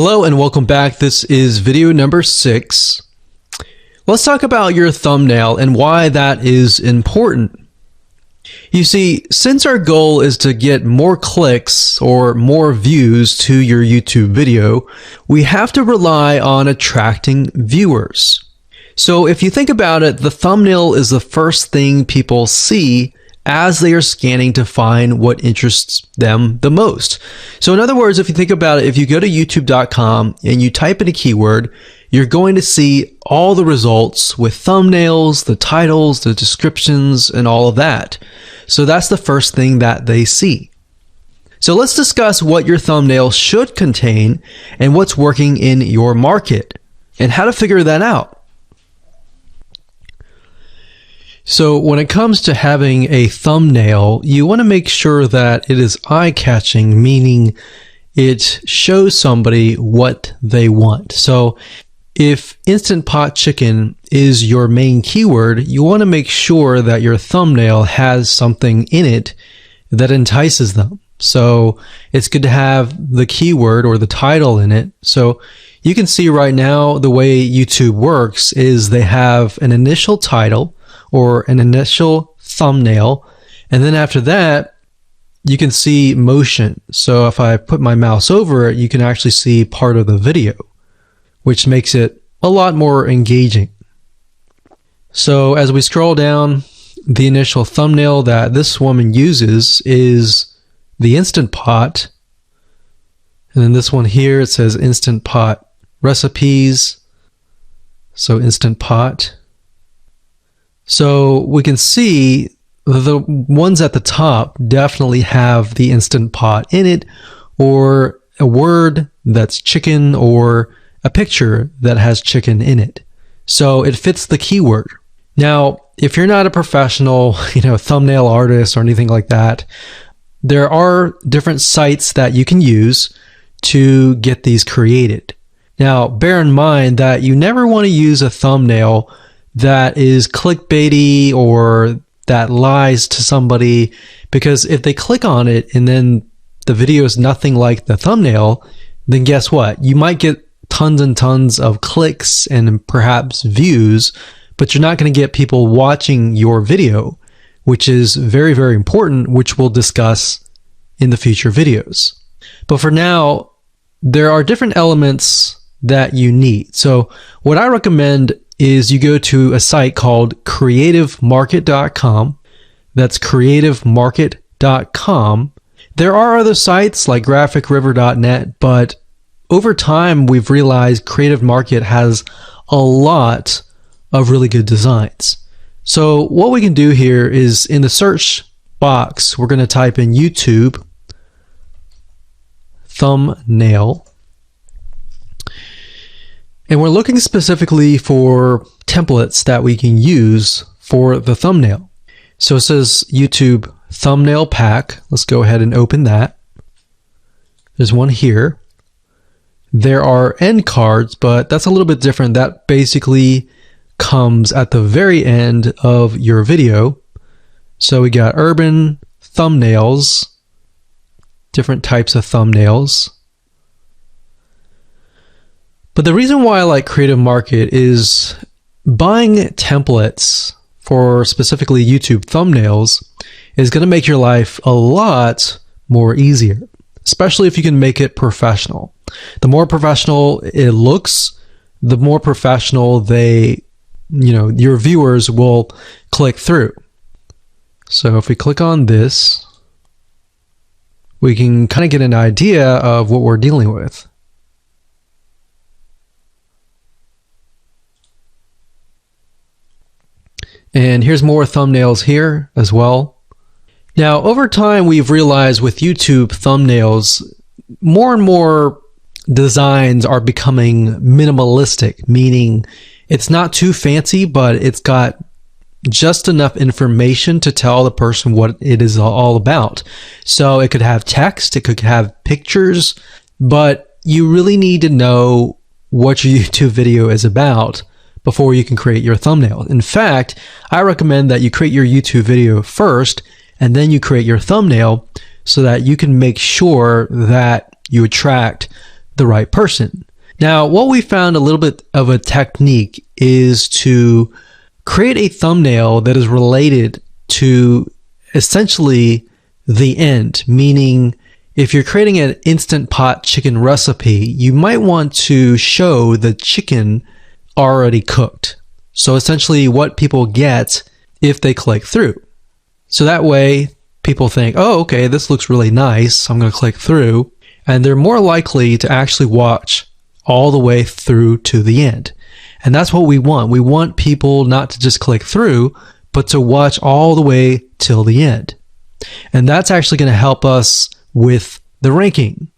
Hello and welcome back. This is video number 6. Let's talk about your thumbnail and why that is important. You see, since our goal is to get more clicks or more views to your YouTube video, we have to rely on attracting viewers. So if you think about it, the thumbnail is the first thing people see as they are scanning to find what interests them the most. So in other words, if you think about it, if you go to youtube.com and you type in a keyword, you're going to see all the results with thumbnails, the titles, the descriptions, and all of that. So that's the first thing that they see. So let's discuss what your thumbnail should contain and what's working in your market and how to figure that out. So when it comes to having a thumbnail, you want to make sure that it is eye-catching, meaning it shows somebody what they want. So if Instant Pot Chicken is your main keyword, you want to make sure that your thumbnail has something in it that entices them. So it's good to have the keyword or the title in it. So you can see right now the way YouTube works is they have an initial title or an initial thumbnail, and then after that you can see motion. So if I put my mouse over it, you can actually see part of the video, which makes it a lot more engaging. So as we scroll down, the initial thumbnail that this woman uses is the Instant Pot, and then this one here, it says Instant Pot recipes, so Instant Pot. So we can see the ones at the top definitely have the Instant Pot in it, or a word that's chicken, or a picture that has chicken in it. So it fits the keyword. Now, if you're not a professional, thumbnail artist or anything like that, there are different sites that you can use to get these created. Now, bear in mind that you never want to use a thumbnail that is clickbaity or that lies to somebody, because if they click on it and then the video is nothing like the thumbnail, then guess what? You might get tons and tons of clicks and perhaps views, but you're not going to get people watching your video, which is very, very important, which we'll discuss in the future videos. But for now, there are different elements that you need. So what I recommend is you go to a site called creativemarket.com. That's creativemarket.com. There are other sites like graphicriver.net, but over time we've realized Creative Market has a lot of really good designs. So what we can do here is in the search box, we're going to type in YouTube thumbnail. And we're looking specifically for templates that we can use for the thumbnail. So it says YouTube thumbnail pack. Let's go ahead and open that. There's one here. There are end cards, but that's a little bit different. That basically comes at the very end of your video. So we got urban thumbnails, different types of thumbnails. But the reason why I like Creative Market is buying templates for specifically YouTube thumbnails is going to make your life a lot more easier, especially if you can make it professional. The more professional it looks, the more professional your viewers will click through. So if we click on this, we can kind of get an idea of what we're dealing with. And here's more thumbnails here as well. Now, over time, we've realized with YouTube thumbnails, more and more designs are becoming minimalistic, meaning it's not too fancy, but it's got just enough information to tell the person what it is all about. So it could have text, it could have pictures, but you really need to know what your YouTube video is about before you can create your thumbnail. In fact, I recommend that you create your YouTube video first and then you create your thumbnail so that you can make sure that you attract the right person. Now, what we found a little bit of a technique is to create a thumbnail that is related to essentially the end, meaning if you're creating an Instant Pot chicken recipe, you might want to show the chicken already cooked. So essentially what people get if they click through. So that way people think, oh, okay, this looks really nice. I'm going to click through. And they're more likely to actually watch all the way through to the end. And that's what we want. We want people not to just click through, but to watch all the way till the end. And that's actually going to help us with the ranking.